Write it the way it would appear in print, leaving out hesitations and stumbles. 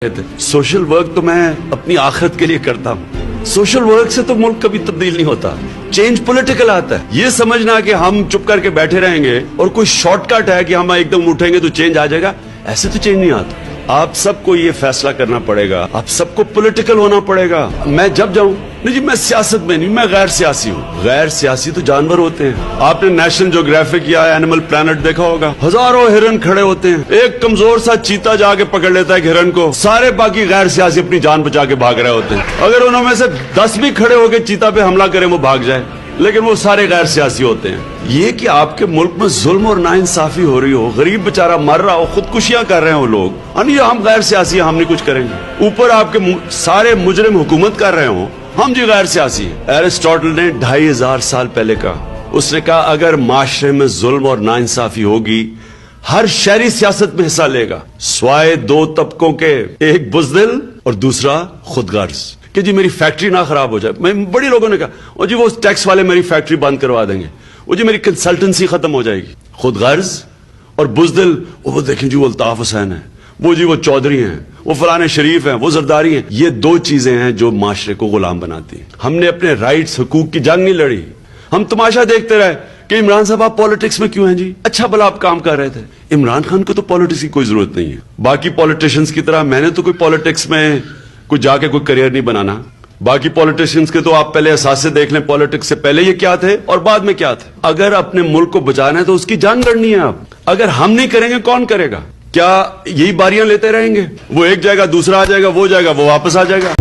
Social work तो मैं अपनी आखिरत के लिए करता हूँ। सोशल वर्क से तो मुल्क कभी तब्दील नहीं होता। चेंज पॉलिटिकल आता है। ये समझना कि हम चुप करके बैठे रहेंगे और कोई शॉर्टकट है कि हम एकदम उठेंगे तो चेंज आ जाएगा, ऐसे तो चेंज नहीं आता। आप सबको ये फैसला करना पड़ेगा, आप सबको पॉलिटिकल होना पड़ेगा। मैं जब जाऊं, नहीं जी मैं सियासत में नहीं, मैं गैर सियासी हूँ। गैर सियासी तो जानवर होते हैं। आपने नेशनल ज्योग्राफिक या एनिमल प्लैनेट देखा होगा, हजारों हिरन खड़े होते हैं, एक कमजोर सा चीता जाके पकड़ लेता है हिरन को, सारे बाकी गैर सियासी अपनी जान बचा के भाग रहे होते हैं। अगर उन्होंने से 10 भी खड़े होकर चीता पे हमला करें वो भाग जाए, लेकिन वो सारे गैर सियासी होते हैं। ये कि आपके मुल्क में जुल्म और नाइंसाफी हो रही हो, गरीब बेचारा मर रहा हो, खुदकुशियां कर रहे हो लोग, नहीं हम गैर सियासी हम नहीं कुछ करेंगे, ऊपर आपके सारे मुजरिम हुकूमत कर रहे हो, हम जी गैर सियासी हैं। एरिस्टोटल ने 2500 साल पहले कहा, उसने कहा अगर माशरे में जुल्म और नाइंसाफी होगी हर शहरी सियासत में हिस्सा लेगा, स्वाय 2 तबकों के, एक बुज़दिल और दूसरा खुदगर्ज, कि जी मेरी फैक्ट्री ना खराब हो जाए। मैं बड़ी लोगों ने कहा ओ जी वो टैक्स वाले मेरी फैक्ट्री बंद करवा देंगे, वो जी मेरी कंसल्टेंसी खत्म हो जाएगी। खुदगर्ज और बुज़दिल, वो देखें जी वो अल्ताफ हुसैन है, वो जी वो चौधरी हैं, वो फलाने शरीफ हैं, वो जरदारी हैं। ये 2 चीजें हैं जो माशरे को गुलाम बनाती हैं। हमने अपने राइट्स हुकूक की जंग नहीं लड़ी, हम तमाशा देखते रहे कि इमरान साहब आप पॉलिटिक्स में क्यों हैं जी, अच्छा भला आप काम कर रहे थे। इमरान खान को तो पॉलिटिक्स की कोई जरूरत नहीं है। बाकी पॉलिटिशियंस की तरह मैंने तो कोई पॉलिटिक्स में कोई जाके कोई करियर नहीं बनाना। बाकी पॉलिटिशियंस के तो आप पहले असासे देख लें, पॉलिटिक्स से पहले ये क्या थे और बाद में क्या थे। अगर अपने मुल्क को बचाना है तो उसकी जान लड़नी है। आप अगर हम नहीं करेंगे कौन करेगा? क्या यही बारियां लेते रहेंगे? वो एक जाएगा दूसरा आ जाएगा, वो जाएगा वो वापस आ जाएगा।